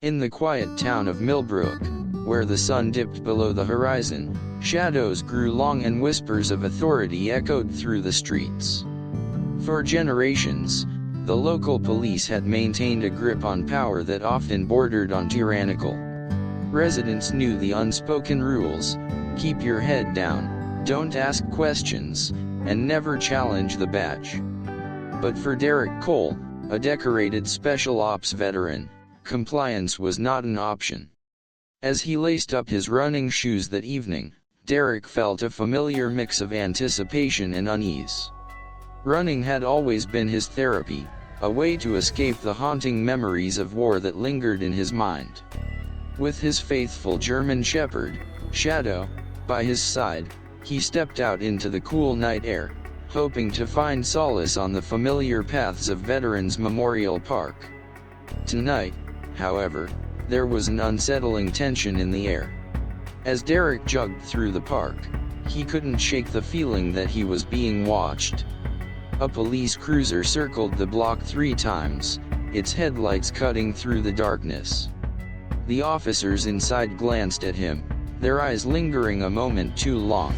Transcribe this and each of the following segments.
In the quiet town of Millbrook, where the sun dipped below the horizon, shadows grew long and whispers of authority echoed through the streets. For generations, the local police had maintained a grip on power that often bordered on tyrannical. Residents knew the unspoken rules: keep your head down, don't ask questions, and never challenge the badge. But for Derek Cole, a decorated special ops veteran, compliance was not an option. As he laced up his running shoes that evening, Derek felt a familiar mix of anticipation and unease. Running had always been his therapy, a way to escape the haunting memories of war that lingered in his mind. With his faithful German shepherd, Shadow, by his side, he stepped out into the cool night air, hoping to find solace on the familiar paths of Veterans Memorial Park. Tonight, however, there was an unsettling tension in the air. As Derek jogged through the park, he couldn't shake the feeling that he was being watched. A police cruiser circled the block 3 times, its headlights cutting through the darkness. The officers inside glanced at him, their eyes lingering a moment too long.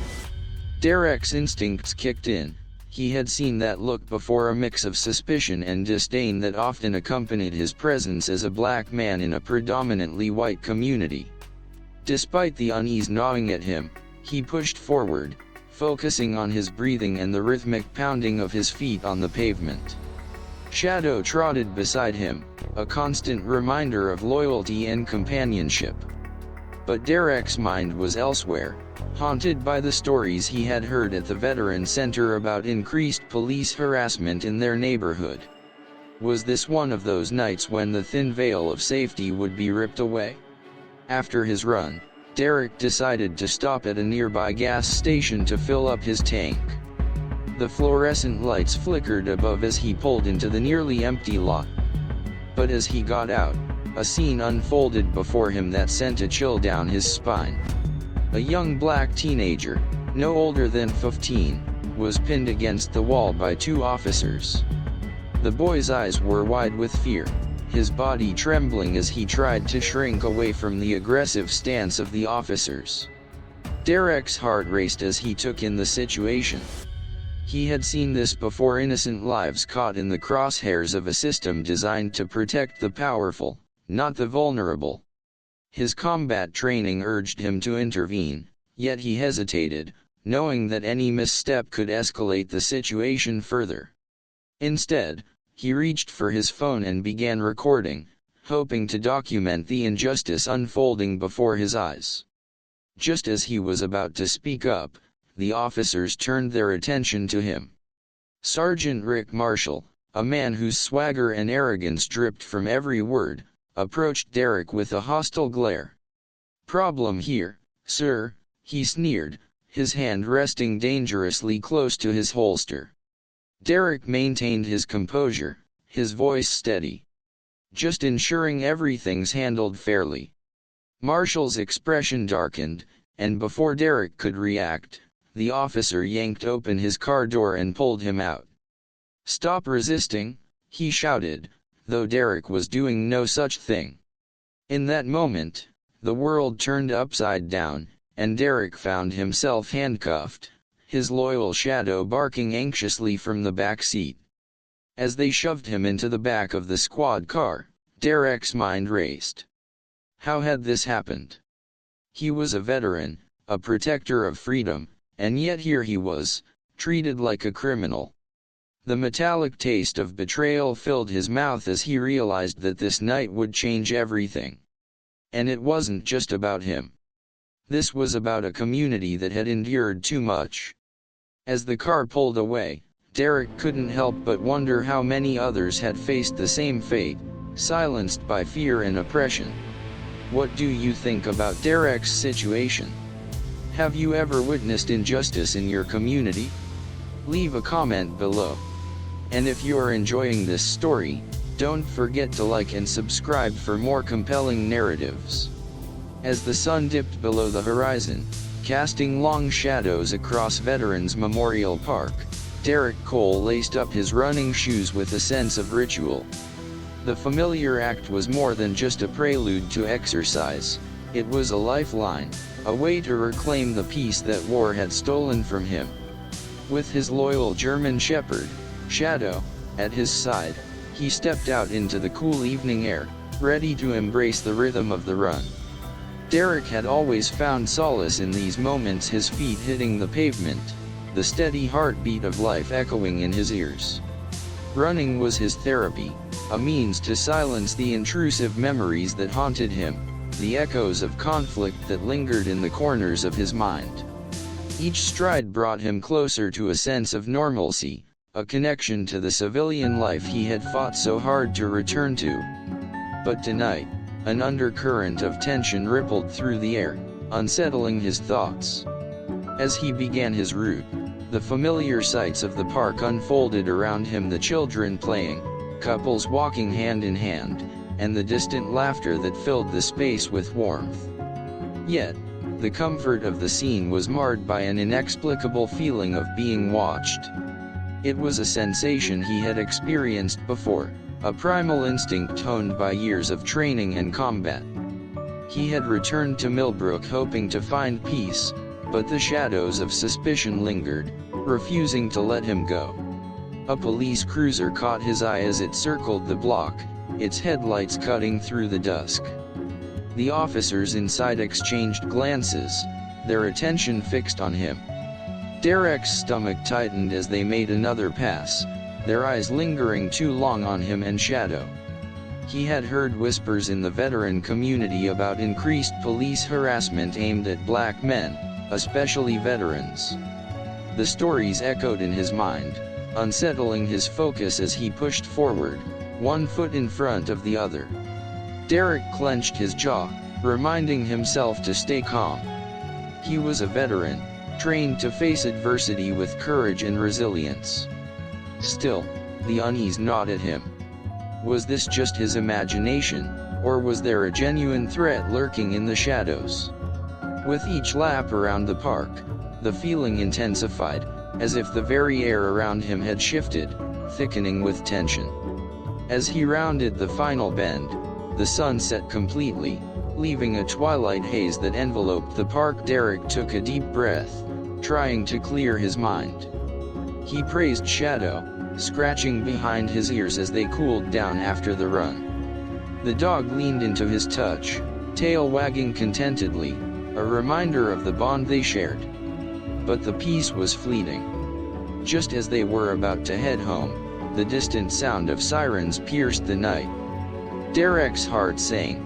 Derek's instincts kicked in. He had seen that look before, a mix of suspicion and disdain that often accompanied his presence as a black man in a predominantly white community. Despite the unease gnawing at him, he pushed forward, focusing on his breathing and the rhythmic pounding of his feet on the pavement. Shadow trotted beside him, a constant reminder of loyalty and companionship. But Derek's mind was elsewhere, haunted by the stories he had heard at the Veteran Center about increased police harassment in their neighborhood. Was this one of those nights when the thin veil of safety would be ripped away? After his run, Derek decided to stop at a nearby gas station to fill up his tank. The fluorescent lights flickered above as he pulled into the nearly empty lot. But as he got out, a scene unfolded before him that sent a chill down his spine. A young black teenager, no older than 15, was pinned against the wall by 2 officers. The boy's eyes were wide with fear, his body trembling as he tried to shrink away from the aggressive stance of the officers. Derek's heart raced as he took in the situation. He had seen this before: innocent lives caught in the crosshairs of a system designed to protect the powerful, not the vulnerable. His combat training urged him to intervene, yet he hesitated, knowing that any misstep could escalate the situation further. Instead, he reached for his phone and began recording, hoping to document the injustice unfolding before his eyes. Just as he was about to speak up, the officers turned their attention to him. Sergeant Rick Marshall, a man whose swagger and arrogance dripped from every word, approached Derek with a hostile glare. "Problem here, sir," he sneered, his hand resting dangerously close to his holster. Derek maintained his composure, his voice steady. "Just ensuring everything's handled fairly." Marshall's expression darkened, and before Derek could react, the officer yanked open his car door and pulled him out. "Stop resisting," he shouted, though Derek was doing no such thing. In that moment, the world turned upside down, and Derek found himself handcuffed, his loyal Shadow barking anxiously from the back seat. As they shoved him into the back of the squad car, Derek's mind raced. How had this happened? He was a veteran, a protector of freedom, and yet here he was, treated like a criminal. The metallic taste of betrayal filled his mouth as he realized that this night would change everything. And it wasn't just about him. This was about a community that had endured too much. As the car pulled away, Derek couldn't help but wonder how many others had faced the same fate, silenced by fear and oppression. What do you think about Derek's situation? Have you ever witnessed injustice in your community? Leave a comment below. And if you are enjoying this story, don't forget to like and subscribe for more compelling narratives. As the sun dipped below the horizon, casting long shadows across Veterans Memorial Park, Derek Cole laced up his running shoes with a sense of ritual. The familiar act was more than just a prelude to exercise, it was a lifeline, a way to reclaim the peace that war had stolen from him. With his loyal German shepherd, Shadow, at his side, he stepped out into the cool evening air, ready to embrace the rhythm of the run. Derek had always found solace in these moments, his feet hitting the pavement, the steady heartbeat of life echoing in his ears. Running was his therapy, a means to silence the intrusive memories that haunted him, the echoes of conflict that lingered in the corners of his mind. Each stride brought him closer to a sense of normalcy, a connection to the civilian life he had fought so hard to return to. But tonight, an undercurrent of tension rippled through the air, unsettling his thoughts. As he began his route, the familiar sights of the park unfolded around him, the children playing, couples walking hand in hand, and the distant laughter that filled the space with warmth. Yet, the comfort of the scene was marred by an inexplicable feeling of being watched. It was a sensation he had experienced before, a primal instinct honed by years of training and combat. He had returned to Millbrook hoping to find peace, but the shadows of suspicion lingered, refusing to let him go. A police cruiser caught his eye as it circled the block, its headlights cutting through the dusk. The officers inside exchanged glances, their attention fixed on him. Derek's stomach tightened as they made another pass, their eyes lingering too long on him and Shadow. He had heard whispers in the veteran community about increased police harassment aimed at black men, especially veterans. The stories echoed in his mind, unsettling his focus as he pushed forward, one foot in front of the other. Derek clenched his jaw, reminding himself to stay calm. He was a veteran, trained to face adversity with courage and resilience. Still, the unease gnawed at him. Was this just his imagination, or was there a genuine threat lurking in the shadows? With each lap around the park, the feeling intensified, as if the very air around him had shifted, thickening with tension. As he rounded the final bend, the sun set completely, leaving a twilight haze that enveloped the park. Derek took a deep breath, trying to clear his mind. He praised Shadow, scratching behind his ears as they cooled down after the run. The dog leaned into his touch, tail wagging contentedly, a reminder of the bond they shared. But the peace was fleeting. Just as they were about to head home, the distant sound of sirens pierced the night. Derek's heart sank.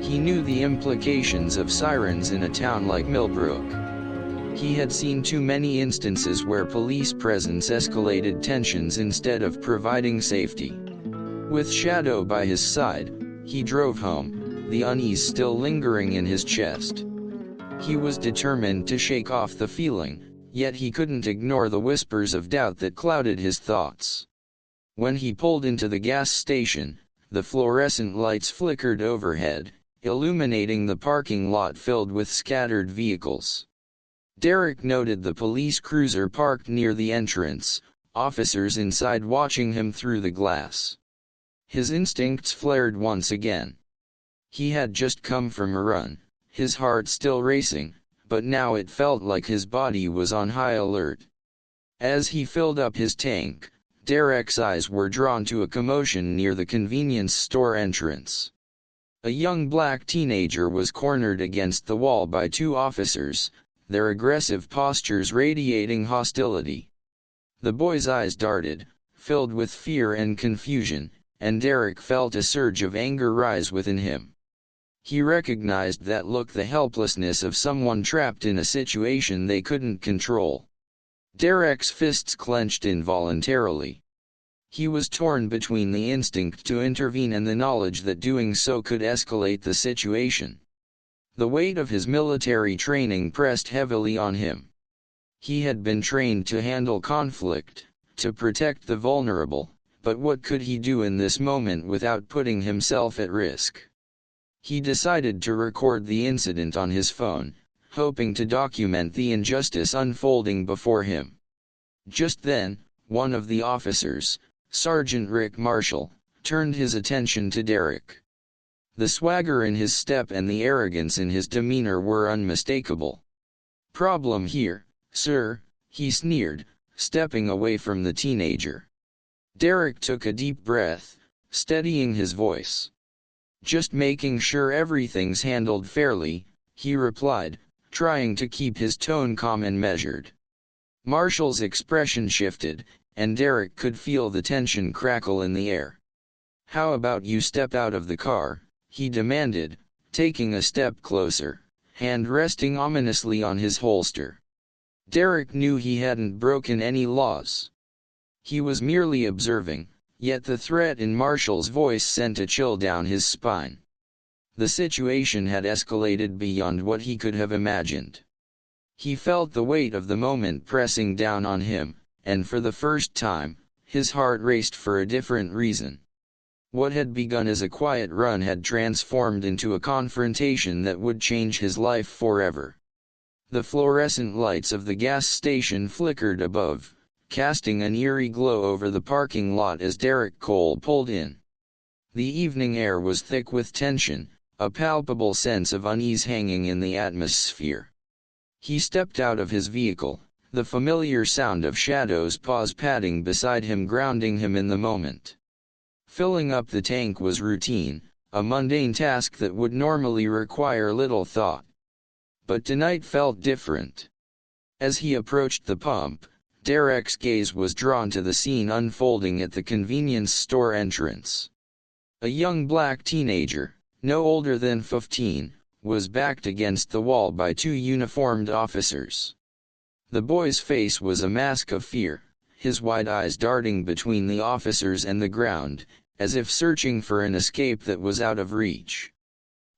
He knew the implications of sirens in a town like Millbrook. He had seen too many instances where police presence escalated tensions instead of providing safety. With Shadow by his side, he drove home, the unease still lingering in his chest. He was determined to shake off the feeling, yet he couldn't ignore the whispers of doubt that clouded his thoughts. When he pulled into the gas station, the fluorescent lights flickered overhead, illuminating the parking lot filled with scattered vehicles. Derek noted the police cruiser parked near the entrance, officers inside watching him through the glass. His instincts flared once again. He had just come from a run, his heart still racing, but now it felt like his body was on high alert. As he filled up his tank, Derek's eyes were drawn to a commotion near the convenience store entrance. A young black teenager was cornered against the wall by two officers, their aggressive postures radiating hostility. The boy's eyes darted, filled with fear and confusion, and Derek felt a surge of anger rise within him. He recognized that look, the helplessness of someone trapped in a situation they couldn't control. Derek's fists clenched involuntarily. He was torn between the instinct to intervene and the knowledge that doing so could escalate the situation. The weight of his military training pressed heavily on him. He had been trained to handle conflict, to protect the vulnerable, but what could he do in this moment without putting himself at risk? He decided to record the incident on his phone, hoping to document the injustice unfolding before him. Just then, one of the officers, Sergeant Rick Marshall, turned his attention to Derek. The swagger in his step and the arrogance in his demeanor were unmistakable. "Problem here, sir," he sneered, stepping away from the teenager. Derek took a deep breath, steadying his voice. "Just making sure everything's handled fairly," he replied, trying to keep his tone calm and measured. Marshall's expression shifted, and Derek could feel the tension crackle in the air. "How about you step out of the car?" he demanded, taking a step closer, hand resting ominously on his holster. Derek knew he hadn't broken any laws. He was merely observing, yet the threat in Marshall's voice sent a chill down his spine. The situation had escalated beyond what he could have imagined. He felt the weight of the moment pressing down on him, and for the first time, his heart raced for a different reason. What had begun as a quiet run had transformed into a confrontation that would change his life forever. The fluorescent lights of the gas station flickered above, casting an eerie glow over the parking lot as Derek Cole pulled in. The evening air was thick with tension, a palpable sense of unease hanging in the atmosphere. He stepped out of his vehicle, the familiar sound of Shadow's paws padding beside him grounding him in the moment. Filling up the tank was routine, a mundane task that would normally require little thought. But tonight felt different. As he approached the pump, Derek's gaze was drawn to the scene unfolding at the convenience store entrance. A young black teenager, no older than 15, was backed against the wall by two uniformed officers. The boy's face was a mask of fear, his wide eyes darting between the officers and the ground, as if searching for an escape that was out of reach.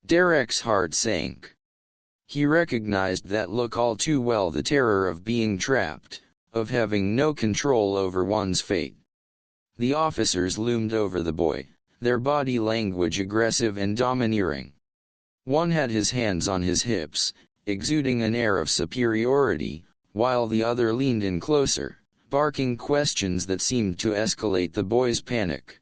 Derek's heart sank. He recognized that look all too well, the terror of being trapped, of having no control over one's fate. The officers loomed over the boy, their body language aggressive and domineering. One had his hands on his hips, exuding an air of superiority, while the other leaned in closer, barking questions that seemed to escalate the boy's panic.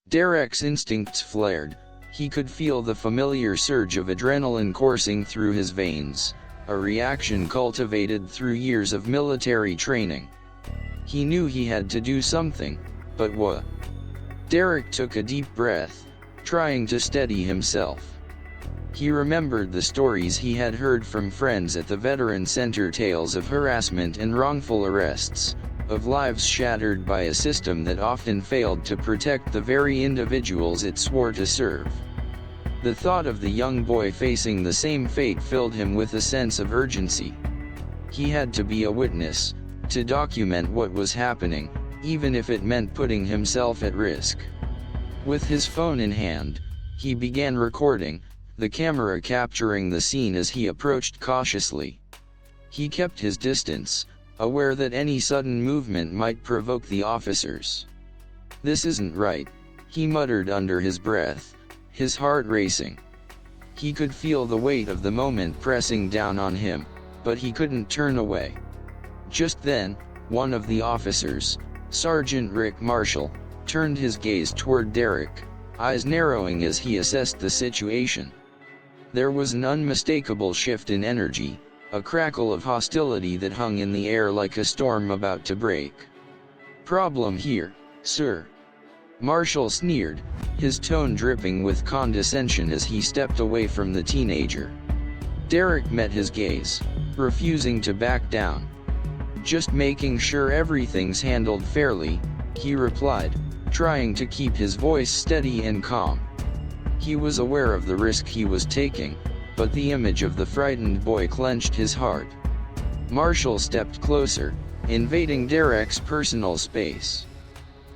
Derek's instincts flared. He could feel the familiar surge of adrenaline coursing through his veins, a reaction cultivated through years of military training. He knew he had to do something, but what? Derek took a deep breath, trying to steady himself. He remembered the stories he had heard from friends at the veteran center, tales of harassment and wrongful arrests, of lives shattered by a system that often failed to protect the very individuals it swore to serve. The thought of the young boy facing the same fate filled him with a sense of urgency. He had to be a witness, to document what was happening, even if it meant putting himself at risk. With his phone in hand, he began recording, the camera capturing the scene as he approached cautiously. He kept his distance, aware that any sudden movement might provoke the officers. "This isn't right," he muttered under his breath, his heart racing. He could feel the weight of the moment pressing down on him, but he couldn't turn away. Just then, one of the officers, Sergeant Rick Marshall, turned his gaze toward Derek, eyes narrowing as he assessed the situation. There was an unmistakable shift in energy, a crackle of hostility that hung in the air like a storm about to break. "Problem here, sir," Marshall sneered, his tone dripping with condescension as he stepped away from the teenager. Derek met his gaze, refusing to back down. "Just making sure everything's handled fairly," he replied, trying to keep his voice steady and calm. He was aware of the risk he was taking, but the image of the frightened boy clenched his heart. Marshall stepped closer, invading Derek's personal space.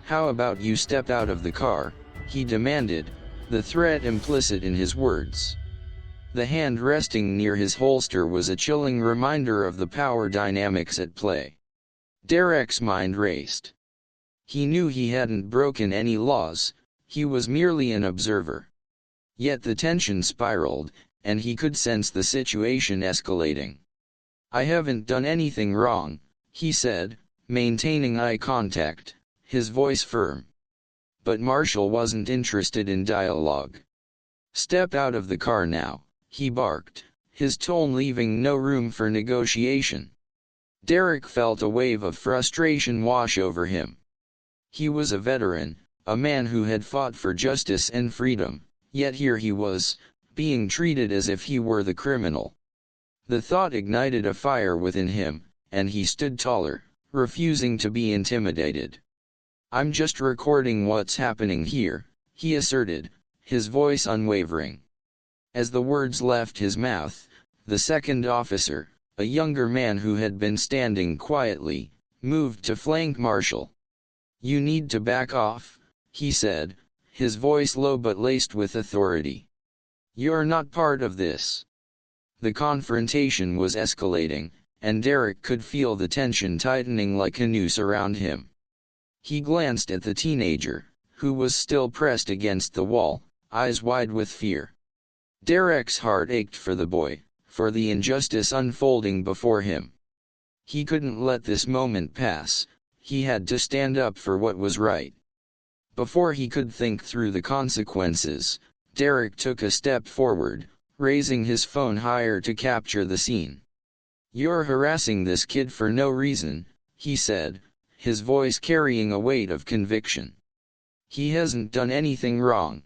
"How about you step out of the car?" he demanded, the threat implicit in his words. The hand resting near his holster was a chilling reminder of the power dynamics at play. Derek's mind raced. He knew he hadn't broken any laws, he was merely an observer. Yet the tension spiraled, and he could sense the situation escalating. "I haven't done anything wrong," he said, maintaining eye contact, his voice firm. But Marshall wasn't interested in dialogue. "Step out of the car now," he barked, his tone leaving no room for negotiation. Derek felt a wave of frustration wash over him. He was a veteran, a man who had fought for justice and freedom, yet here he was, being treated as if he were the criminal. The thought ignited a fire within him, and he stood taller, refusing to be intimidated. "I'm just recording what's happening here," he asserted, his voice unwavering. As the words left his mouth, the second officer, a younger man who had been standing quietly, moved to flank Marshall. "You need to back off," he said, his voice low but laced with authority. "You're not part of this." The confrontation was escalating, and Derek could feel the tension tightening like a noose around him. He glanced at the teenager, who was still pressed against the wall, eyes wide with fear. Derek's heart ached for the boy, for the injustice unfolding before him. He couldn't let this moment pass, he had to stand up for what was right. Before he could think through the consequences, Derek took a step forward, raising his phone higher to capture the scene. "You're harassing this kid for no reason," he said, his voice carrying a weight of conviction. "He hasn't done anything wrong."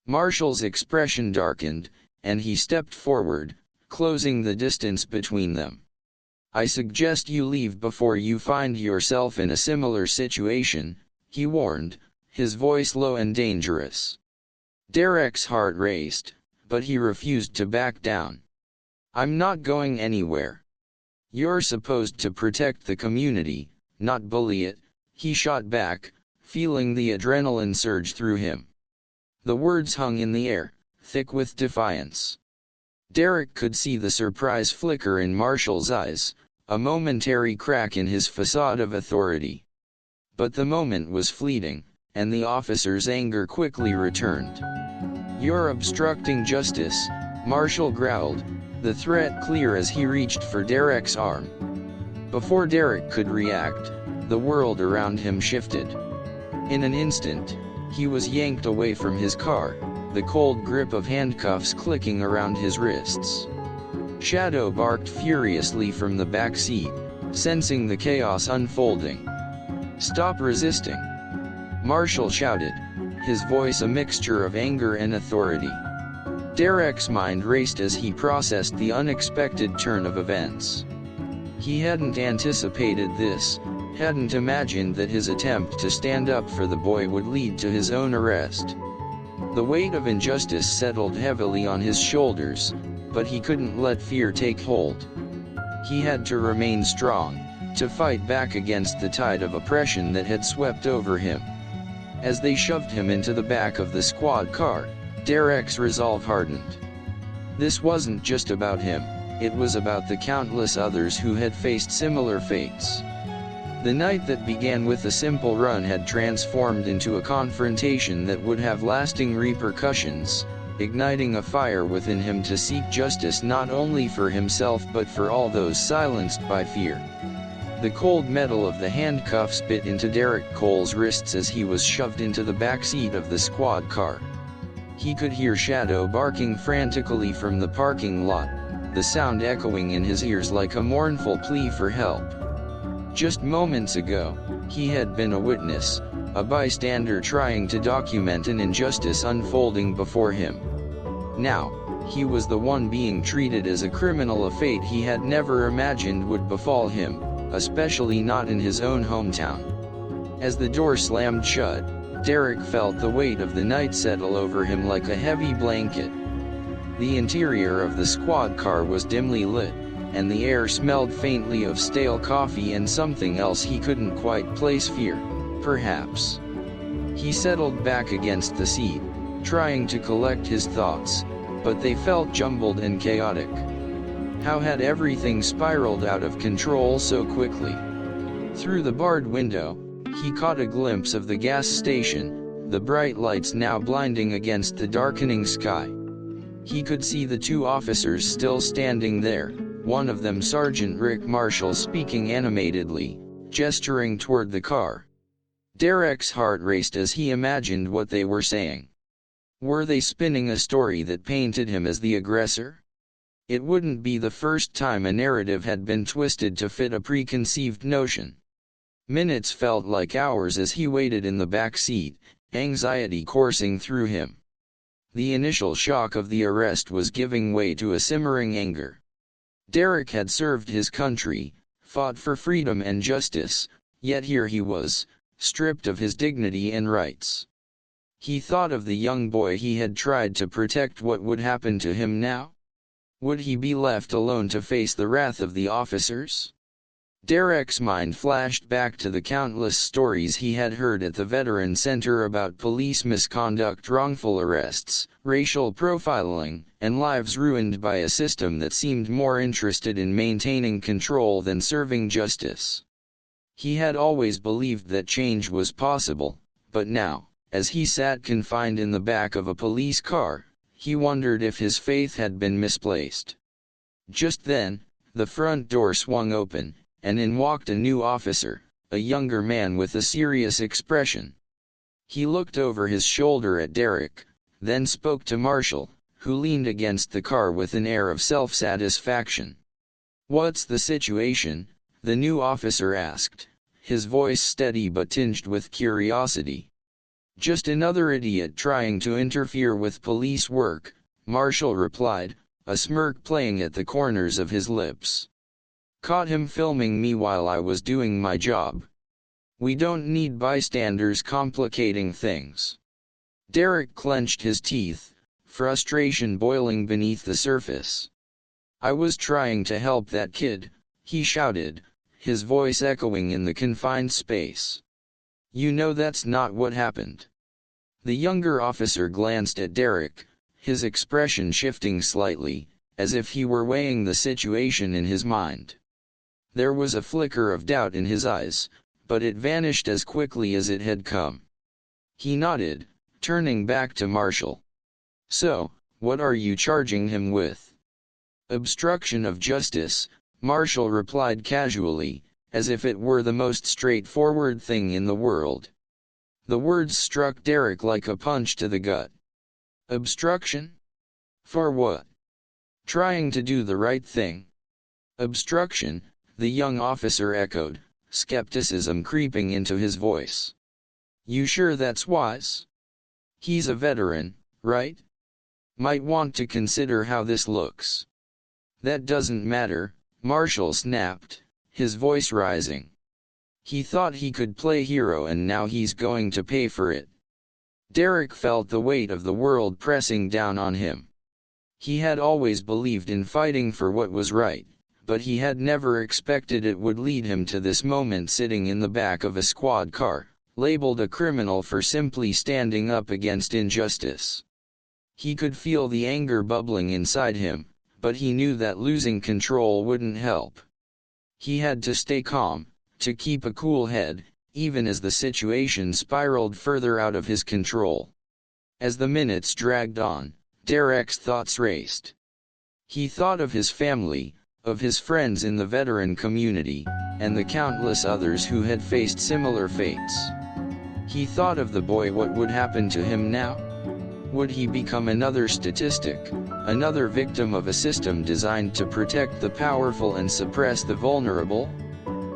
Marshall's expression darkened, and he stepped forward, closing the distance between them. "I suggest you leave before you find yourself in a similar situation," he warned, his voice low and dangerous. Derek's heart raced, but he refused to back down. "I'm not going anywhere." "You're supposed to protect the community, not bully it," he shot back, feeling the adrenaline surge through him. The words hung in the air, thick with defiance. Derek could see the surprise flicker in Marshall's eyes, a momentary crack in his facade of authority. But the moment was fleeting, and the officer's anger quickly returned. "You're obstructing justice," Marshall growled, the threat clear as he reached for Derek's arm. Before Derek could react, the world around him shifted. In an instant, he was yanked away from his car, the cold grip of handcuffs clicking around his wrists. Shadow barked furiously from the back seat, sensing the chaos unfolding. "Stop resisting!" Marshall shouted, his voice a mixture of anger and authority. Derek's mind raced as he processed the unexpected turn of events. He hadn't anticipated this, hadn't imagined that his attempt to stand up for the boy would lead to his own arrest. The weight of injustice settled heavily on his shoulders, but he couldn't let fear take hold. He had to remain strong, to fight back against the tide of oppression that had swept over him. As they shoved him into the back of the squad car, Derek's resolve hardened. This wasn't just about him, it was about the countless others who had faced similar fates. The night that began with a simple run had transformed into a confrontation that would have lasting repercussions, igniting a fire within him to seek justice not only for himself but for all those silenced by fear. The cold metal of the handcuffs bit into Derek Cole's wrists as he was shoved into the back seat of the squad car. He could hear Shadow barking frantically from the parking lot, the sound echoing in his ears like a mournful plea for help. Just moments ago, he had been a witness, a bystander trying to document an injustice unfolding before him. Now, he was the one being treated as a criminal, a fate he had never imagined would befall him, especially not in his own hometown. As the door slammed shut, Derek felt the weight of the night settle over him like a heavy blanket. The interior of the squad car was dimly lit, and the air smelled faintly of stale coffee and something else he couldn't quite place, fear, perhaps. He settled back against the seat, trying to collect his thoughts, but they felt jumbled and chaotic. How had everything spiraled out of control so quickly? Through the barred window, he caught a glimpse of the gas station, the bright lights now blinding against the darkening sky. He could see the two officers still standing there, one of them Sergeant Rick Marshall speaking animatedly, gesturing toward the car. Derek's heart raced as he imagined what they were saying. Were they spinning a story that painted him as the aggressor? It wouldn't be the first time a narrative had been twisted to fit a preconceived notion. Minutes felt like hours as he waited in the back seat, anxiety coursing through him. The initial shock of the arrest was giving way to a simmering anger. Derek had served his country, fought for freedom and justice, yet here he was, stripped of his dignity and rights. He thought of the young boy he had tried to protect. What would happen to him now? Would he be left alone to face the wrath of the officers? Derek's mind flashed back to the countless stories he had heard at the Veteran Center about police misconduct, wrongful arrests, racial profiling, and lives ruined by a system that seemed more interested in maintaining control than serving justice. He had always believed that change was possible, but now, as he sat confined in the back of a police car, he wondered if his faith had been misplaced. Just then, the front door swung open, and in walked a new officer, a younger man with a serious expression. He looked over his shoulder at Derek, then spoke to Marshall, who leaned against the car with an air of self-satisfaction. "What's the situation?" the new officer asked, his voice steady but tinged with curiosity. "Just another idiot trying to interfere with police work," Marshall replied, a smirk playing at the corners of his lips. "Caught him filming me while I was doing my job. We don't need bystanders complicating things." Derek clenched his teeth, frustration boiling beneath the surface. "I was trying to help that kid," he shouted, his voice echoing in the confined space. "You know that's not what happened." The younger officer glanced at Derek, his expression shifting slightly, as if he were weighing the situation in his mind. There was a flicker of doubt in his eyes, but it vanished as quickly as it had come. He nodded, turning back to Marshall. "So, what are you charging him with?" "Obstruction of justice," Marshall replied casually, as if it were the most straightforward thing in the world. The words struck Derek like a punch to the gut. "Obstruction? For what?" "Trying to do the right thing." "Obstruction?" the young officer echoed, skepticism creeping into his voice. "You sure that's wise? He's a veteran, right? Might want to consider how this looks." "That doesn't matter," Marshall snapped, his voice rising. He thought he could play hero and now he's going to pay for it. Derek felt the weight of the world pressing down on him. He had always believed in fighting for what was right, but he had never expected it would lead him to this moment sitting in the back of a squad car, labeled a criminal for simply standing up against injustice. He could feel the anger bubbling inside him, but he knew that losing control wouldn't help. He had to stay calm, to keep a cool head, even as the situation spiraled further out of his control. As the minutes dragged on, Derek's thoughts raced. He thought of his family, of his friends in the veteran community, and the countless others who had faced similar fates. He thought of the boy. What would happen to him now? Would he become another statistic, another victim of a system designed to protect the powerful and suppress the vulnerable?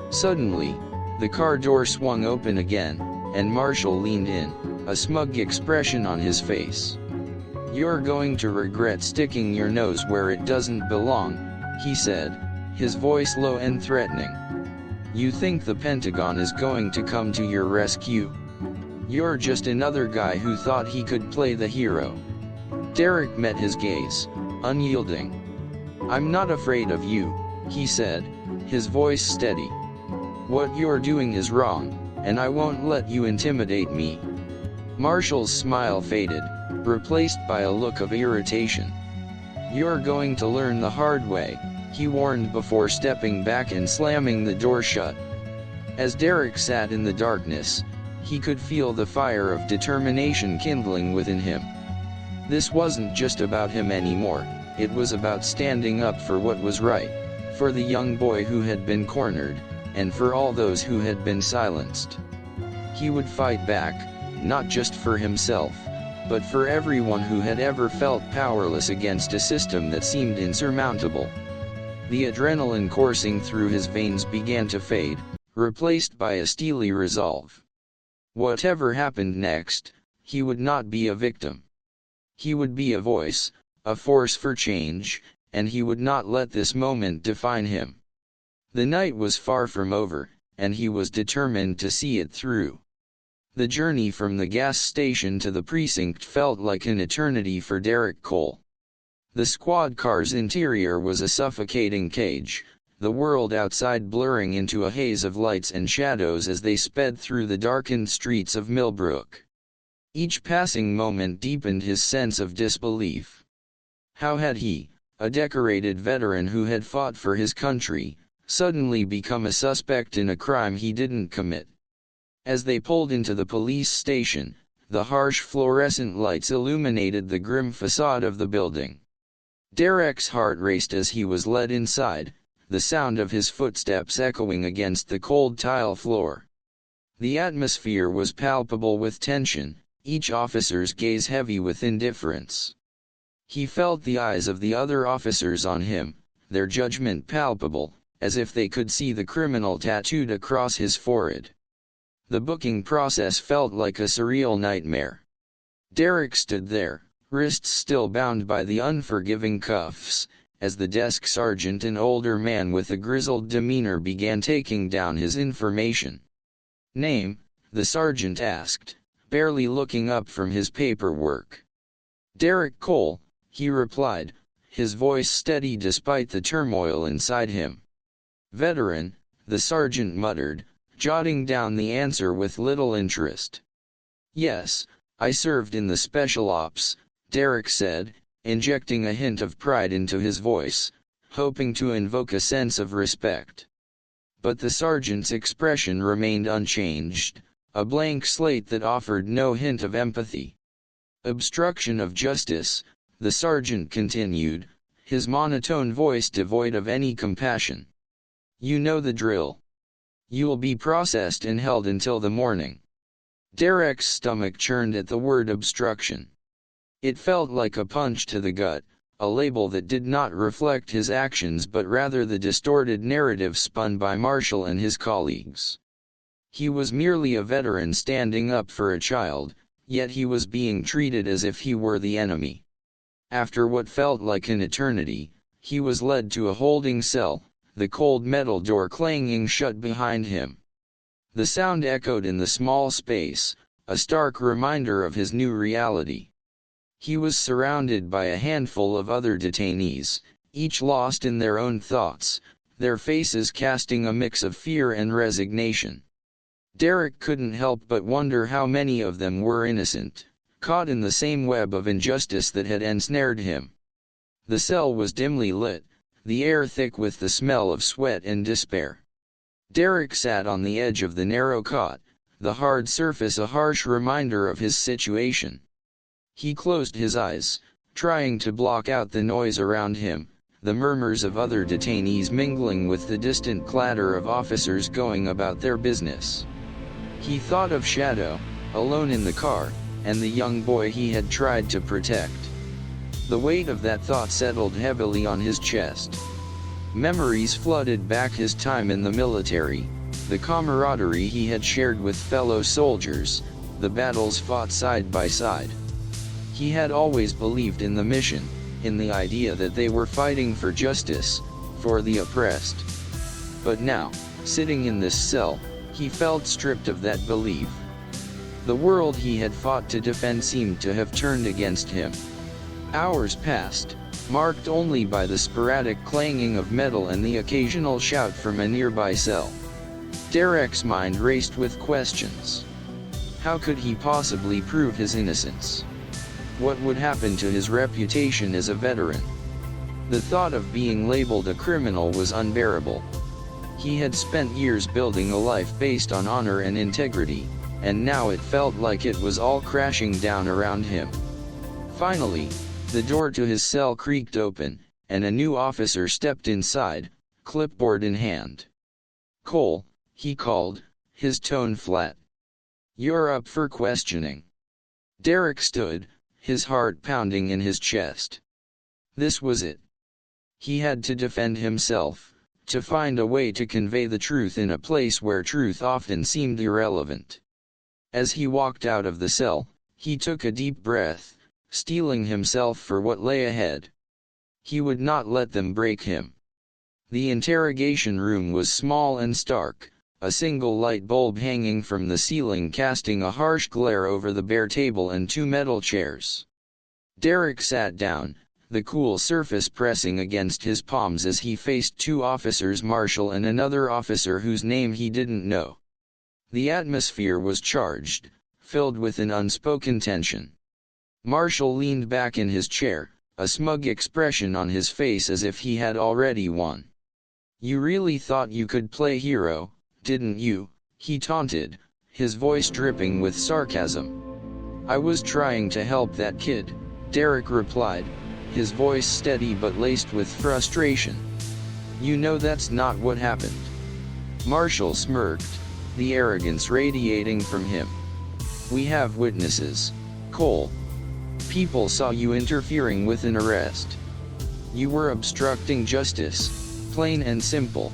Suddenly, the car door swung open again, and Marshall leaned in, a smug expression on his face. "You're going to regret sticking your nose where it doesn't belong," he said, his voice low and threatening. "You think the Pentagon is going to come to your rescue? You're just another guy who thought he could play the hero." Derek met his gaze, unyielding. "I'm not afraid of you," he said, his voice steady. "What you're doing is wrong, and I won't let you intimidate me." Marshall's smile faded, replaced by a look of irritation. "You're going to learn the hard way," he warned before stepping back and slamming the door shut. As Derek sat in the darkness, he could feel the fire of determination kindling within him. This wasn't just about him anymore, it was about standing up for what was right, for the young boy who had been cornered, and for all those who had been silenced. He would fight back, not just for himself, but for everyone who had ever felt powerless against a system that seemed insurmountable. The adrenaline coursing through his veins began to fade, replaced by a steely resolve. Whatever happened next, he would not be a victim. He would be a voice, a force for change, and he would not let this moment define him. The night was far from over, and he was determined to see it through. The journey from the gas station to the precinct felt like an eternity for Derek Cole. The squad car's interior was a suffocating cage, the world outside blurring into a haze of lights and shadows as they sped through the darkened streets of Millbrook. Each passing moment deepened his sense of disbelief. How had he, a decorated veteran who had fought for his country, suddenly become a suspect in a crime he didn't commit? As they pulled into the police station, the harsh fluorescent lights illuminated the grim facade of the building. Derek's heart raced as he was led inside, the sound of his footsteps echoing against the cold tile floor. The atmosphere was palpable with tension, each officer's gaze heavy with indifference. He felt the eyes of the other officers on him, their judgment palpable, as if they could see the criminal tattooed across his forehead. The booking process felt like a surreal nightmare. Derek stood there, wrists still bound by the unforgiving cuffs, as the desk sergeant, an older man with a grizzled demeanor, began taking down his information. "Name?" the sergeant asked, barely looking up from his paperwork. "Derek Cole," he replied, his voice steady despite the turmoil inside him. "Veteran," the sergeant muttered, jotting down the answer with little interest. "Yes, I served in the Special Ops," Derek said, injecting a hint of pride into his voice, hoping to invoke a sense of respect. But the sergeant's expression remained unchanged, a blank slate that offered no hint of empathy. "Obstruction of justice," the sergeant continued, his monotone voice devoid of any compassion. "You know the drill. You'll be processed and held until the morning." Derek's stomach churned at the word obstruction. It felt like a punch to the gut, a label that did not reflect his actions but rather the distorted narrative spun by Marshall and his colleagues. He was merely a veteran standing up for a child, yet he was being treated as if he were the enemy. After what felt like an eternity, he was led to a holding cell, the cold metal door clanging shut behind him. The sound echoed in the small space, a stark reminder of his new reality. He was surrounded by a handful of other detainees, each lost in their own thoughts, their faces casting a mix of fear and resignation. Derek couldn't help but wonder how many of them were innocent, caught in the same web of injustice that had ensnared him. The cell was dimly lit, the air thick with the smell of sweat and despair. Derek sat on the edge of the narrow cot, the hard surface a harsh reminder of his situation. He closed his eyes, trying to block out the noise around him, the murmurs of other detainees mingling with the distant clatter of officers going about their business. He thought of Shadow, alone in the car, and the young boy he had tried to protect. The weight of that thought settled heavily on his chest. Memories flooded back his time in the military, the camaraderie he had shared with fellow soldiers, the battles fought side by side. He had always believed in the mission, in the idea that they were fighting for justice, for the oppressed. But now, sitting in this cell, he felt stripped of that belief. The world he had fought to defend seemed to have turned against him. Hours passed, marked only by the sporadic clanging of metal and the occasional shout from a nearby cell. Derek's mind raced with questions. How could he possibly prove his innocence? What would happen to his reputation as a veteran? The thought of being labeled a criminal was unbearable. He had spent years building a life based on honor and integrity, and now it felt like it was all crashing down around him. Finally, the door to his cell creaked open, and a new officer stepped inside, clipboard in hand. "Cole," he called, his tone flat. You're up for questioning. Derek stood, his heart pounding in his chest. This was it. He had to defend himself, to find a way to convey the truth in a place where truth often seemed irrelevant. As he walked out of the cell, he took a deep breath, steeling himself for what lay ahead. He would not let them break him. The interrogation room was small and stark, a single light bulb hanging from the ceiling casting a harsh glare over the bare table and two metal chairs. Derek sat down, the cool surface pressing against his palms as he faced two officers, Marshall and another officer whose name he didn't know. The atmosphere was charged, filled with an unspoken tension. Marshall leaned back in his chair, a smug expression on his face as if he had already won. "You really thought you could play hero, didn't you?" he taunted, his voice dripping with sarcasm. "I was trying to help that kid," Derek replied, his voice steady but laced with frustration. "You know that's not what happened." Marshall smirked, the arrogance radiating from him. "We have witnesses, Cole. People saw you interfering with an arrest. You were obstructing justice, plain and simple."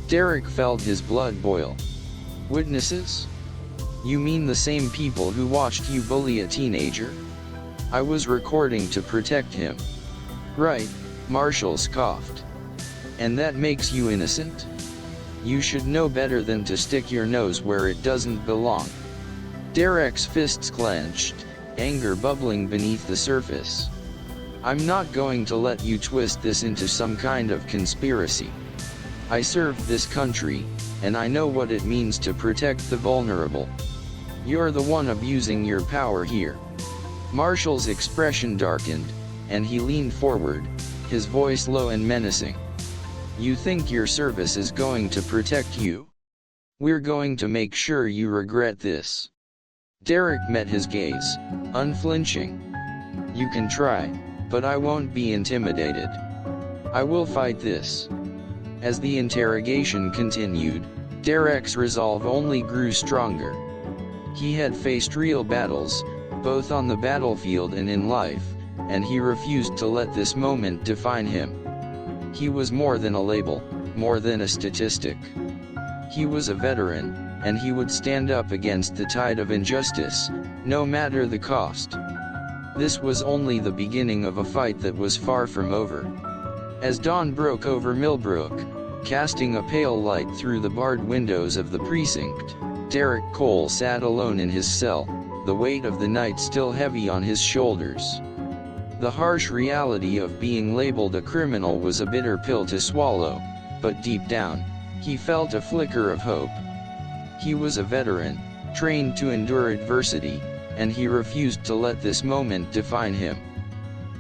Derek felt his blood boil. "Witnesses? You mean the same people who watched you bully a teenager?" "I was recording to protect him." "Right," Marshall scoffed. "And that makes you innocent? You should know better than to stick your nose where it doesn't belong." Derek's fists clenched, anger bubbling beneath the surface. "I'm not going to let you twist this into some kind of conspiracy. I served this country, and I know what it means to protect the vulnerable. You're the one abusing your power here." Marshall's expression darkened, and he leaned forward, his voice low and menacing. "You think your service is going to protect you? We're going to make sure you regret this." Derek met his gaze, unflinching. "You can try, but I won't be intimidated. I will fight this." As the interrogation continued, Derek's resolve only grew stronger. He had faced real battles, both on the battlefield and in life, and he refused to let this moment define him. He was more than a label, more than a statistic. He was a veteran, and he would stand up against the tide of injustice, no matter the cost. This was only the beginning of a fight that was far from over. As dawn broke over Millbrook, casting a pale light through the barred windows of the precinct, Derek Cole sat alone in his cell, the weight of the night still heavy on his shoulders. The harsh reality of being labeled a criminal was a bitter pill to swallow, but deep down, he felt a flicker of hope. He was a veteran, trained to endure adversity, and he refused to let this moment define him.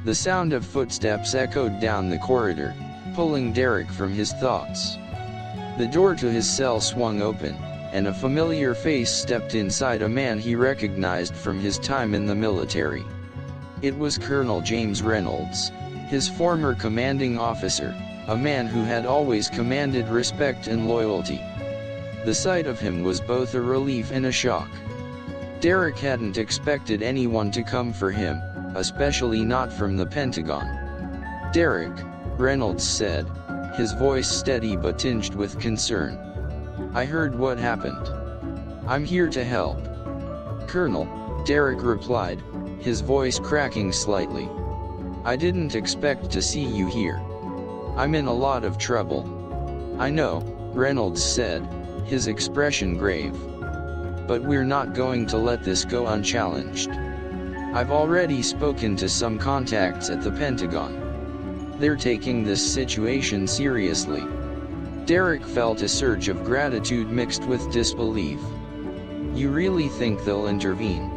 The sound of footsteps echoed down the corridor, pulling Derek from his thoughts. The door to his cell swung open, and a familiar face stepped inside, a man he recognized from his time in the military. It was Colonel James Reynolds, his former commanding officer, a man who had always commanded respect and loyalty. The sight of him was both a relief and a shock. Derek hadn't expected anyone to come for him, especially not from the Pentagon. "Derek," Reynolds said, his voice steady but tinged with concern. "I heard what happened. I'm here to help." "Colonel," Derek replied, his voice cracking slightly. "I didn't expect to see you here. I'm in a lot of trouble." "I know," Reynolds said, his expression grave. "But we're not going to let this go unchallenged. I've already spoken to some contacts at the Pentagon. They're taking this situation seriously." Derek felt a surge of gratitude mixed with disbelief. "You really think they'll intervene?"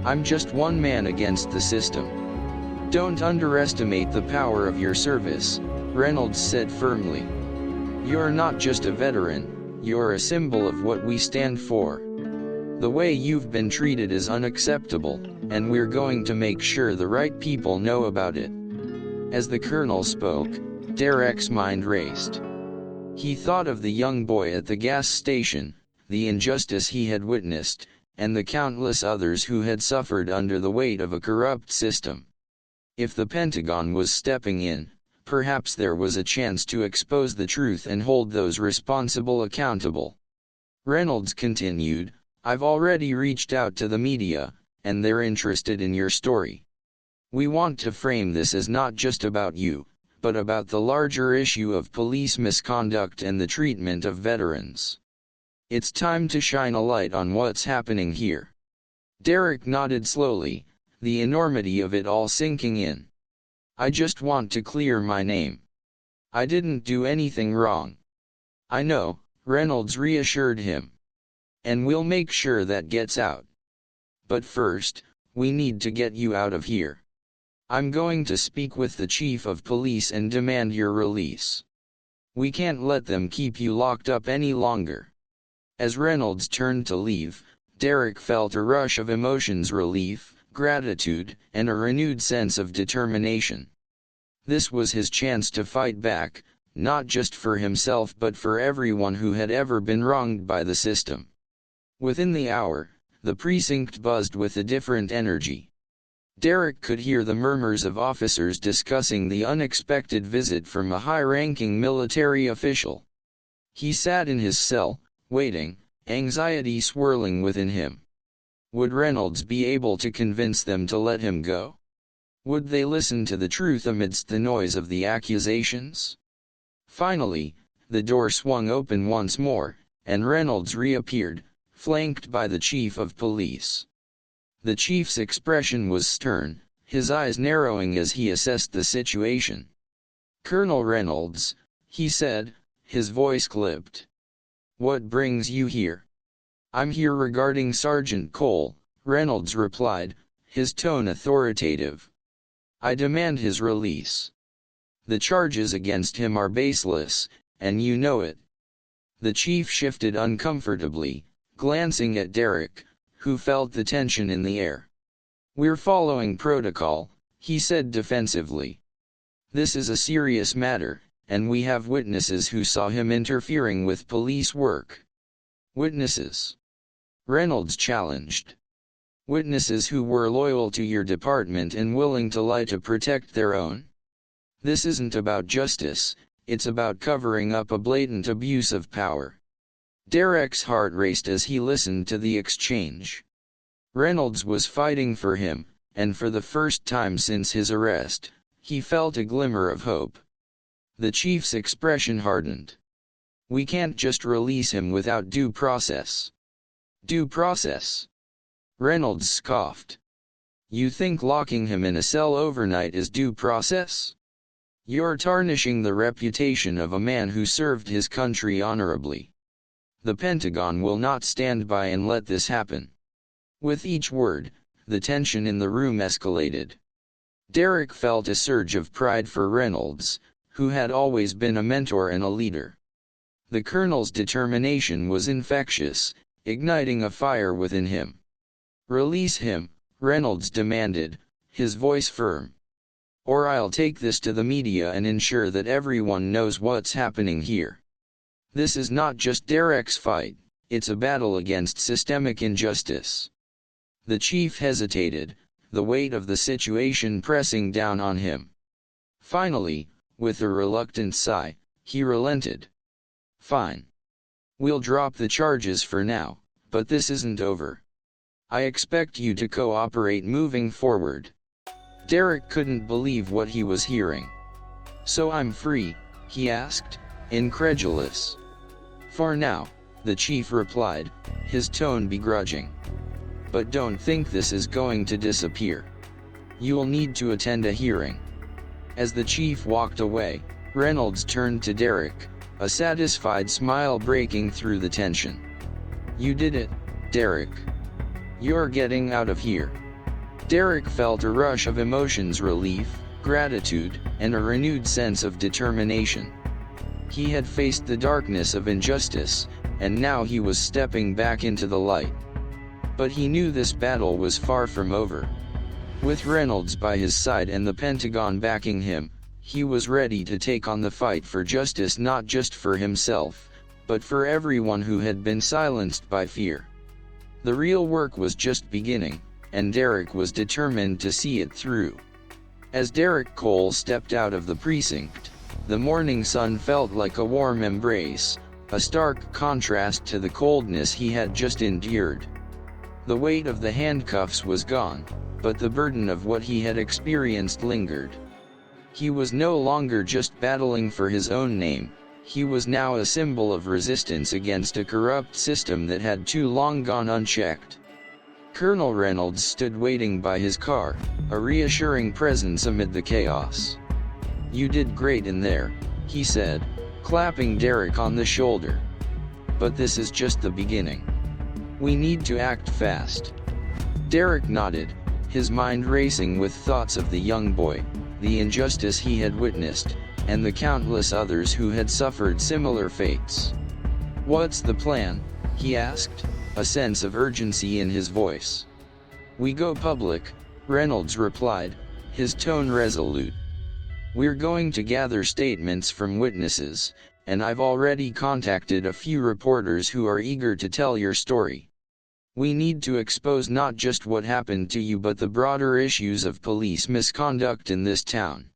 "I'm just one man against the system." "Don't underestimate the power of your service," Reynolds said firmly. "You're not just a veteran, you're a symbol of what we stand for. The way you've been treated is unacceptable, and we're going to make sure the right people know about it." As the colonel spoke, Derek's mind raced. He thought of the young boy at the gas station, the injustice he had witnessed, and the countless others who had suffered under the weight of a corrupt system. If the Pentagon was stepping in, perhaps there was a chance to expose the truth and hold those responsible accountable. Reynolds continued, "I've already reached out to the media, and they're interested in your story. We want to frame this as not just about you, but about the larger issue of police misconduct and the treatment of veterans. It's time to shine a light on what's happening here." Derek nodded slowly, the enormity of it all sinking in. "I just want to clear my name. I didn't do anything wrong." "I know," Reynolds reassured him. "And we'll make sure that gets out. But first, we need to get you out of here. I'm going to speak with the chief of police and demand your release. We can't let them keep you locked up any longer." As Reynolds turned to leave, Derek felt a rush of emotions: relief, gratitude, and a renewed sense of determination. This was his chance to fight back, not just for himself but for everyone who had ever been wronged by the system. Within the hour, the precinct buzzed with a different energy. Derek could hear the murmurs of officers discussing the unexpected visit from a high-ranking military official. He sat in his cell, waiting, anxiety swirling within him. Would Reynolds be able to convince them to let him go? Would they listen to the truth amidst the noise of the accusations? Finally, the door swung open once more, and Reynolds reappeared, flanked by the chief of police. The chief's expression was stern, his eyes narrowing as he assessed the situation. "Colonel Reynolds," he said, his voice clipped. "What brings you here?" "I'm here regarding Sergeant Cole," Reynolds replied, his tone authoritative. "I demand his release. The charges against him are baseless, and you know it." The chief shifted uncomfortably, glancing at Derek, who felt the tension in the air. "We're following protocol," he said defensively. "This is a serious matter, and we have witnesses who saw him interfering with police work." "Witnesses?" Reynolds challenged. "Witnesses who were loyal to your department and willing to lie to protect their own. This isn't about justice, it's about covering up a blatant abuse of power." Derek's heart raced as he listened to the exchange. Reynolds was fighting for him, and for the first time since his arrest, he felt a glimmer of hope. The chief's expression hardened. "We can't just release him without due process." "Due process?" Reynolds scoffed. "You think locking him in a cell overnight is due process? You're tarnishing the reputation of a man who served his country honorably. The Pentagon will not stand by and let this happen." With each word, the tension in the room escalated. Derek felt a surge of pride for Reynolds, who had always been a mentor and a leader. The colonel's determination was infectious, igniting a fire within him. "Release him," Reynolds demanded, his voice firm. "Or I'll take this to the media and ensure that everyone knows what's happening here. This is not just Derek's fight, it's a battle against systemic injustice." The chief hesitated, the weight of the situation pressing down on him. Finally, with a reluctant sigh, he relented. "Fine. We'll drop the charges for now, but this isn't over. I expect you to cooperate moving forward." Derek couldn't believe what he was hearing. "So I'm free?" he asked, incredulous. "For now," the chief replied, his tone begrudging. "But don't think this is going to disappear. You'll need to attend a hearing." As the chief walked away, Reynolds turned to Derek, a satisfied smile breaking through the tension. "You did it, Derek. You're getting out of here." Derek felt a rush of emotions: relief, gratitude, and a renewed sense of determination. He had faced the darkness of injustice, and now he was stepping back into the light. But he knew this battle was far from over. With Reynolds by his side and the Pentagon backing him, he was ready to take on the fight for justice, not just for himself, but for everyone who had been silenced by fear. The real work was just beginning, and Derek was determined to see it through. As Derek Cole stepped out of the precinct, the morning sun felt like a warm embrace, a stark contrast to the coldness he had just endured. The weight of the handcuffs was gone, but the burden of what he had experienced lingered. He was no longer just battling for his own name, he was now a symbol of resistance against a corrupt system that had too long gone unchecked. Colonel Reynolds stood waiting by his car, a reassuring presence amid the chaos. "You did great in there," he said, clapping Derek on the shoulder. "But this is just the beginning. We need to act fast." Derek nodded, his mind racing with thoughts of the young boy, the injustice he had witnessed, and the countless others who had suffered similar fates. "What's the plan?" he asked, a sense of urgency in his voice. "We go public," Reynolds replied, his tone resolute. "We're going to gather statements from witnesses, and I've already contacted a few reporters who are eager to tell your story. We need to expose not just what happened to you but the broader issues of police misconduct in this town."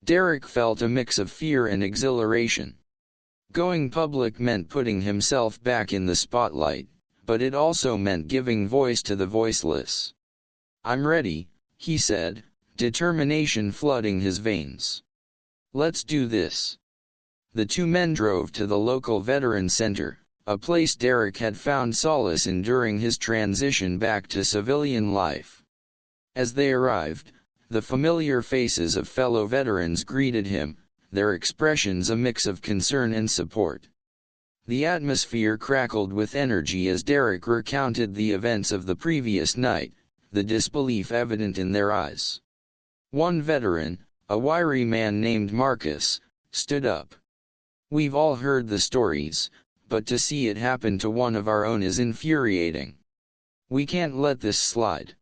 Derek felt a mix of fear and exhilaration. Going public meant putting himself back in the spotlight, but it also meant giving voice to the voiceless. "I'm ready," he said, determination flooding his veins. "Let's do this." The two men drove to the local veteran center, a place Derek had found solace in during his transition back to civilian life. As they arrived, the familiar faces of fellow veterans greeted him, their expressions a mix of concern and support. The atmosphere crackled with energy as Derek recounted the events of the previous night, the disbelief evident in their eyes. One veteran, a wiry man named Marcus, stood up. "We've all heard the stories, but to see it happen to one of our own is infuriating. We can't let this slide.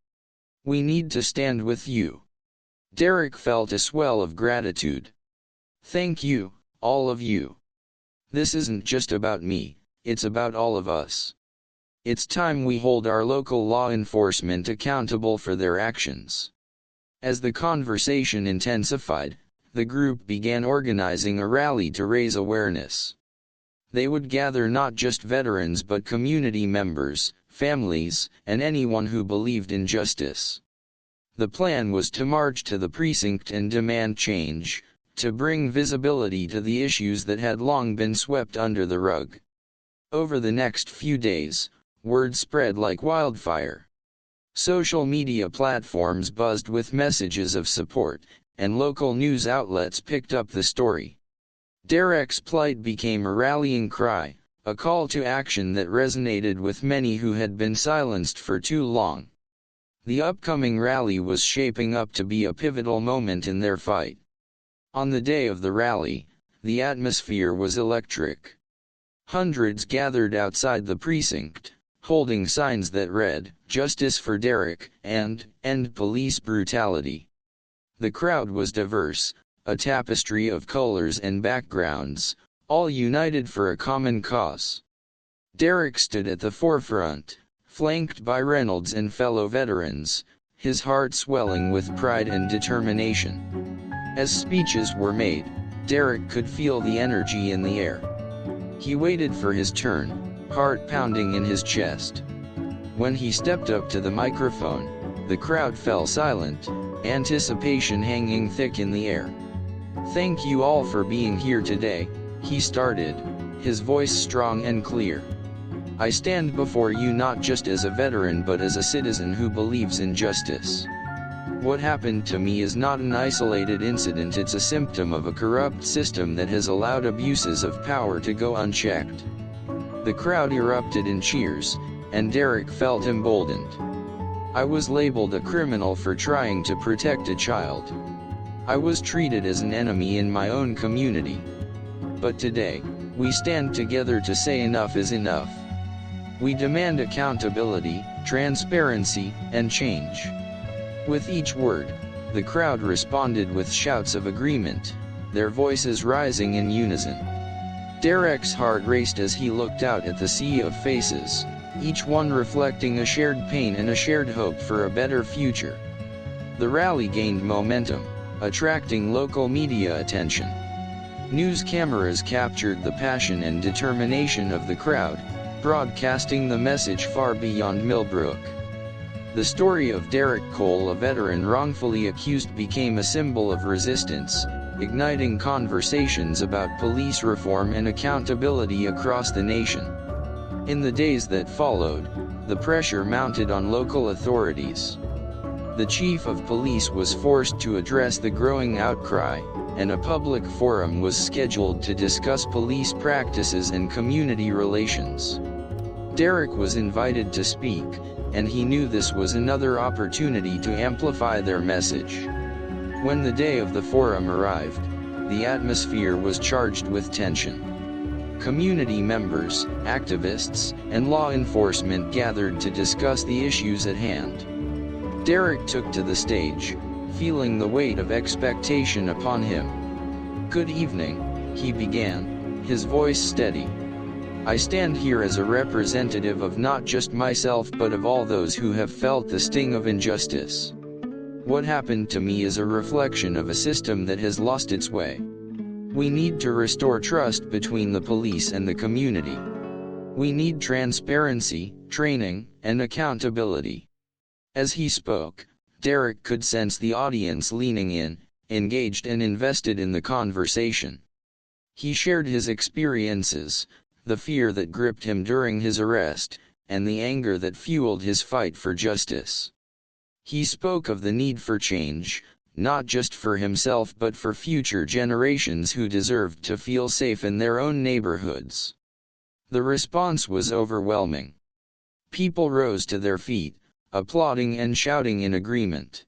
We need to stand with you." Derek felt a swell of gratitude. "Thank you, all of you. This isn't just about me, it's about all of us. It's time we hold our local law enforcement accountable for their actions." As the conversation intensified, the group began organizing a rally to raise awareness. They would gather not just veterans but community members, families, and anyone who believed in justice. The plan was to march to the precinct and demand change, to bring visibility to the issues that had long been swept under the rug. Over the next few days, word spread like wildfire. Social media platforms buzzed with messages of support, and local news outlets picked up the story. Derek's plight became a rallying cry, a call to action that resonated with many who had been silenced for too long. The upcoming rally was shaping up to be a pivotal moment in their fight. On the day of the rally, the atmosphere was electric. Hundreds gathered outside the precinct, holding signs that read, "Justice for Derek," and "End Police Brutality." The crowd was diverse, a tapestry of colors and backgrounds, all united for a common cause. Derek stood at the forefront, flanked by Reynolds and fellow veterans, his heart swelling with pride and determination. As speeches were made, Derek could feel the energy in the air. He waited for his turn, heart pounding in his chest. When he stepped up to the microphone, the crowd fell silent, anticipation hanging thick in the air. "Thank you all for being here today," he started, his voice strong and clear. "I stand before you not just as a veteran but as a citizen who believes in justice. What happened to me is not an isolated incident, it's a symptom of a corrupt system that has allowed abuses of power to go unchecked." The crowd erupted in cheers, and Derek felt emboldened. "I was labeled a criminal for trying to protect a child. I was treated as an enemy in my own community. But today, we stand together to say enough is enough. We demand accountability, transparency, and change." With each word, the crowd responded with shouts of agreement, their voices rising in unison. Derek's heart raced as he looked out at the sea of faces, each one reflecting a shared pain and a shared hope for a better future. The rally gained momentum, attracting local media attention. News cameras captured the passion and determination of the crowd, broadcasting the message far beyond Millbrook. The story of Derek Cole, a veteran wrongfully accused, became a symbol of resistance, igniting conversations about police reform and accountability across the nation. In the days that followed, the pressure mounted on local authorities. The chief of police was forced to address the growing outcry, and a public forum was scheduled to discuss police practices and community relations. Derek was invited to speak, and he knew this was another opportunity to amplify their message. When the day of the forum arrived, the atmosphere was charged with tension. Community members, activists, and law enforcement gathered to discuss the issues at hand. Derek took to the stage, feeling the weight of expectation upon him. "Good evening," he began, his voice steady. "I stand here as a representative of not just myself but of all those who have felt the sting of injustice. What happened to me is a reflection of a system that has lost its way. We need to restore trust between the police and the community. We need transparency, training, and accountability." As he spoke, Derek could sense the audience leaning in, engaged and invested in the conversation. He shared his experiences, the fear that gripped him during his arrest, and the anger that fueled his fight for justice. He spoke of the need for change, not just for himself but for future generations who deserved to feel safe in their own neighborhoods. The response was overwhelming. People rose to their feet, applauding and shouting in agreement.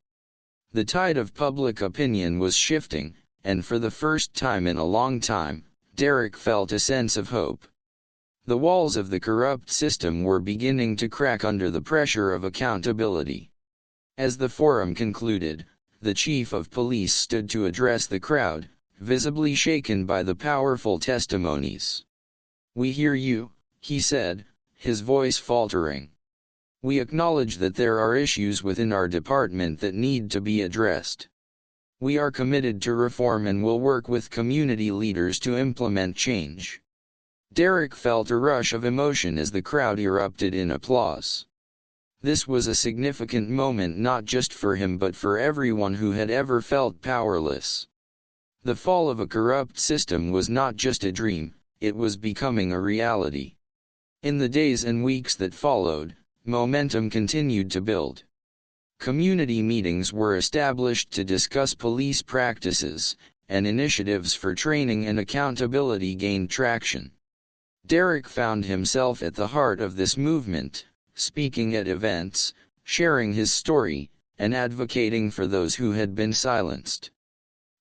The tide of public opinion was shifting, and for the first time in a long time, Derek felt a sense of hope. The walls of the corrupt system were beginning to crack under the pressure of accountability. As the forum concluded, the chief of police stood to address the crowd, visibly shaken by the powerful testimonies. "We hear you," he said, his voice faltering. "We acknowledge that there are issues within our department that need to be addressed. We are committed to reform and will work with community leaders to implement change." Derek felt a rush of emotion as the crowd erupted in applause. This was a significant moment not just for him but for everyone who had ever felt powerless. The fall of a corrupt system was not just a dream, it was becoming a reality. In the days and weeks that followed, momentum continued to build. Community meetings were established to discuss police practices, and initiatives for training and accountability gained traction. Derek found himself at the heart of this movement, speaking at events, sharing his story, and advocating for those who had been silenced.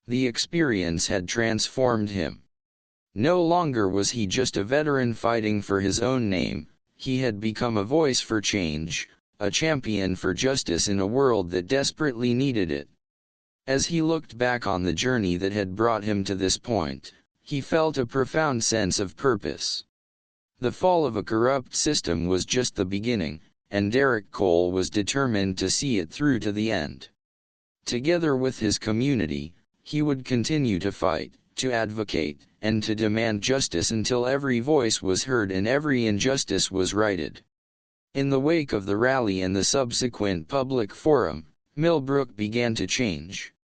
The experience had transformed him. No longer was he just a veteran fighting for his own name, he had become a voice for change, a champion for justice in a world that desperately needed it. As he looked back on the journey that had brought him to this point, he felt a profound sense of purpose. The fall of a corrupt system was just the beginning, and Derek Cole was determined to see it through to the end. Together with his community, he would continue to fight, to advocate, and to demand justice until every voice was heard and every injustice was righted. In the wake of the rally and the subsequent public forum, Millbrook began to change.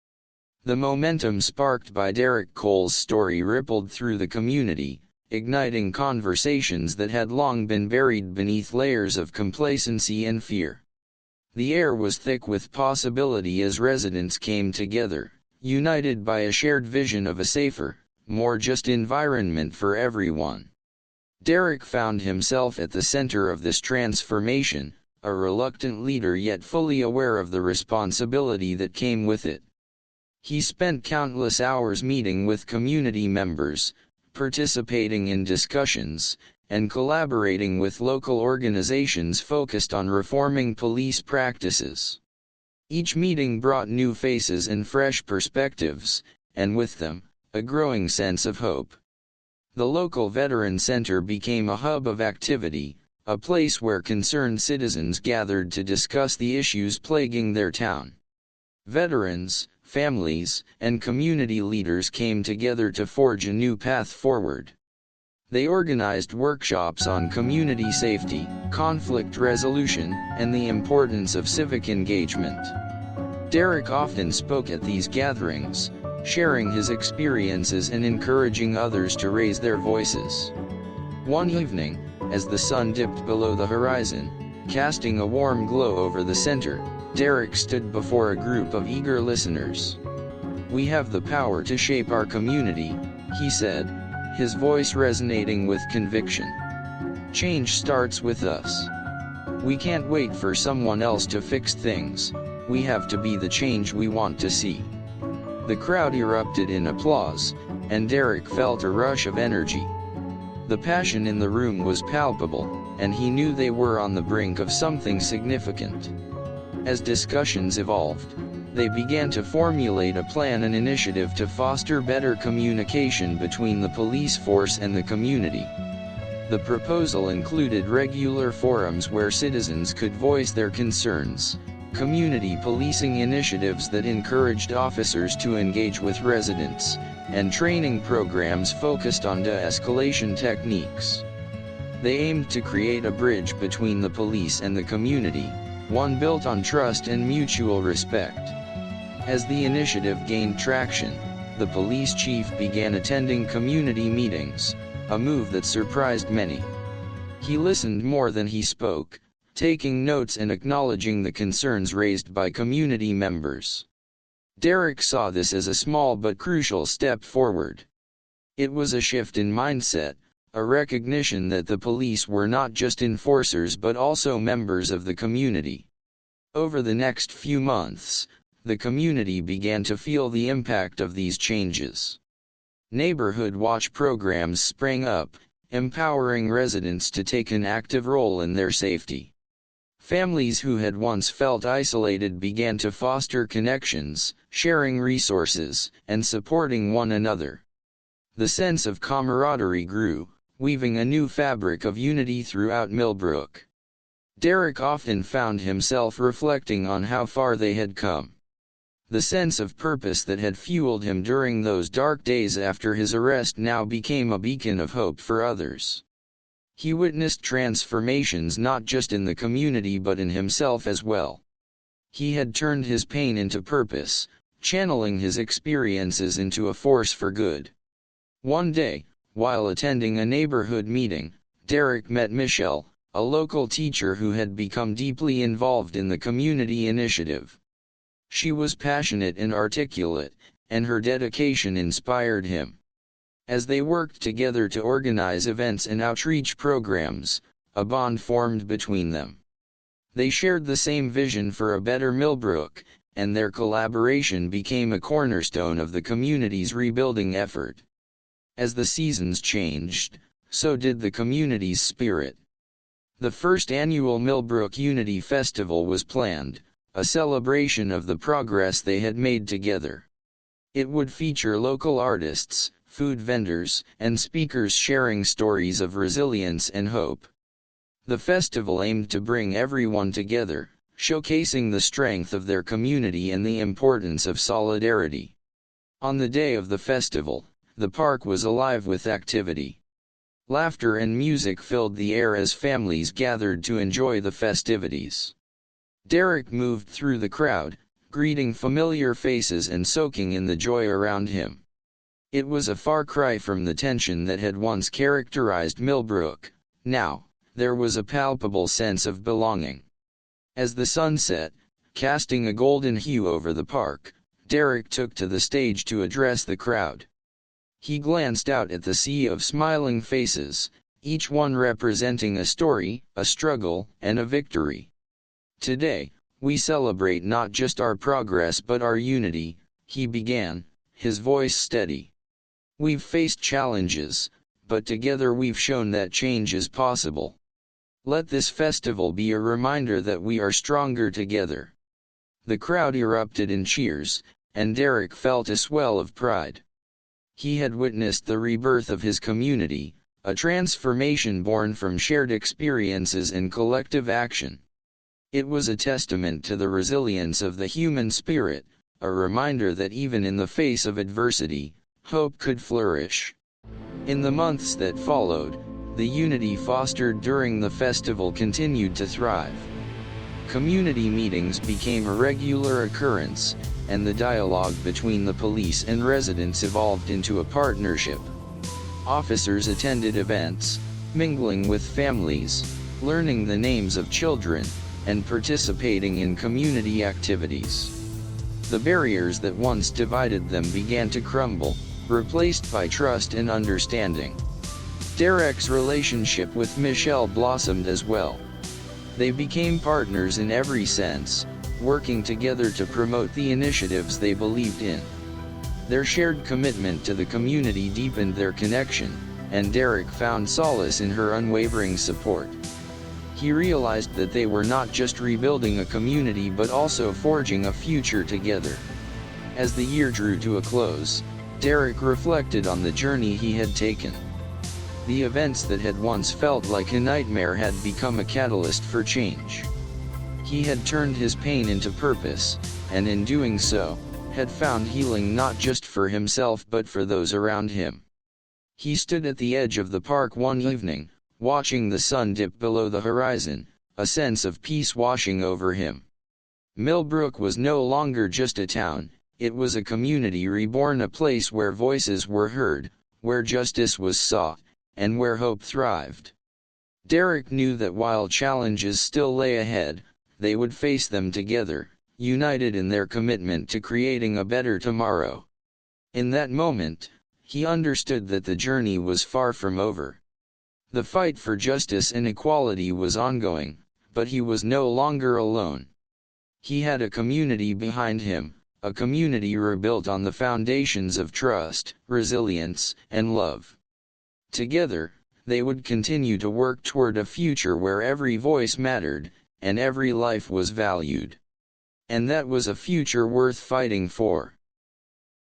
The momentum sparked by Derek Cole's story rippled through the community, igniting conversations that had long been buried beneath layers of complacency and fear. The air was thick with possibility as residents came together, united by a shared vision of a safer, more just environment for everyone. Derek found himself at the center of this transformation, a reluctant leader yet fully aware of the responsibility that came with it. He spent countless hours meeting with community members, participating in discussions, and collaborating with local organizations focused on reforming police practices. Each meeting brought new faces and fresh perspectives, and with them, a growing sense of hope. The local veteran center became a hub of activity, a place where concerned citizens gathered to discuss the issues plaguing their town. Veterans, families, and community leaders came together to forge a new path forward. They organized workshops on community safety, conflict resolution, and the importance of civic engagement. Derek often spoke at these gatherings, sharing his experiences and encouraging others to raise their voices. One evening, as the sun dipped below the horizon, casting a warm glow over the center, Derek stood before a group of eager listeners. "We have the power to shape our community," he said, his voice resonating with conviction. "Change starts with us. We can't wait for someone else to fix things, we have to be the change we want to see." The crowd erupted in applause, and Derek felt a rush of energy. The passion in the room was palpable, and he knew they were on the brink of something significant. As discussions evolved, they began to formulate a plan and initiative to foster better communication between the police force and the community. The proposal included regular forums where citizens could voice their concerns, community policing initiatives that encouraged officers to engage with residents, and training programs focused on de-escalation techniques. They aimed to create a bridge between the police and the community, one built on trust and mutual respect. As the initiative gained traction, the police chief began attending community meetings, a move that surprised many. He listened more than he spoke, taking notes and acknowledging the concerns raised by community members. Derek saw this as a small but crucial step forward. It was a shift in mindset, a recognition that the police were not just enforcers but also members of the community. Over the next few months, the community began to feel the impact of these changes. Neighborhood watch programs sprang up, empowering residents to take an active role in their safety. Families who had once felt isolated began to foster connections, sharing resources, and supporting one another. The sense of camaraderie grew, weaving a new fabric of unity throughout Millbrook. Derek often found himself reflecting on how far they had come. The sense of purpose that had fueled him during those dark days after his arrest now became a beacon of hope for others. He witnessed transformations not just in the community but in himself as well. He had turned his pain into purpose, channeling his experiences into a force for good. One day, while attending a neighborhood meeting, Derek met Michelle, a local teacher who had become deeply involved in the community initiative. She was passionate and articulate, and her dedication inspired him. As they worked together to organize events and outreach programs, a bond formed between them. They shared the same vision for a better Millbrook, and their collaboration became a cornerstone of the community's rebuilding effort. As the seasons changed, so did the community's spirit. The first annual Millbrook Unity Festival was planned, a celebration of the progress they had made together. It would feature local artists, food vendors, and speakers sharing stories of resilience and hope. The festival aimed to bring everyone together, showcasing the strength of their community and the importance of solidarity. On the day of the festival, the park was alive with activity. Laughter and music filled the air as families gathered to enjoy the festivities. Derek moved through the crowd, greeting familiar faces and soaking in the joy around him. It was a far cry from the tension that had once characterized Millbrook. Now, there was a palpable sense of belonging. As the sun set, casting a golden hue over the park, Derek took to the stage to address the crowd. He glanced out at the sea of smiling faces, each one representing a story, a struggle, and a victory. "Today, we celebrate not just our progress but our unity," he began, his voice steady. "We've faced challenges, but together we've shown that change is possible. Let this festival be a reminder that we are stronger together." The crowd erupted in cheers, and Derek felt a swell of pride. He had witnessed the rebirth of his community, a transformation born from shared experiences and collective action. It was a testament to the resilience of the human spirit, a reminder that even in the face of adversity, hope could flourish. In the months that followed, the unity fostered during the festival continued to thrive. Community meetings became a regular occurrence, and the dialogue between the police and residents evolved into a partnership. Officers attended events, mingling with families, learning the names of children, and participating in community activities. The barriers that once divided them began to crumble, replaced by trust and understanding. Derek's relationship with Michelle blossomed as well. They became partners in every sense, working together to promote the initiatives they believed in. Their shared commitment to the community deepened their connection, and Derek found solace in her unwavering support. He realized that they were not just rebuilding a community but also forging a future together. As the year drew to a close, Derek reflected on the journey he had taken. The events that had once felt like a nightmare had become a catalyst for change. He had turned his pain into purpose, and in doing so, had found healing not just for himself but for those around him. He stood at the edge of the park one evening, watching the sun dip below the horizon, a sense of peace washing over him. Millbrook was no longer just a town, it was a community reborn, a place where voices were heard, where justice was sought, and where hope thrived. Derek knew that while challenges still lay ahead, they would face them together, united in their commitment to creating a better tomorrow. In that moment, he understood that the journey was far from over. The fight for justice and equality was ongoing, but he was no longer alone. He had a community behind him, a community rebuilt on the foundations of trust, resilience, and love. Together, they would continue to work toward a future where every voice mattered, and every life was valued. And that was a future worth fighting for.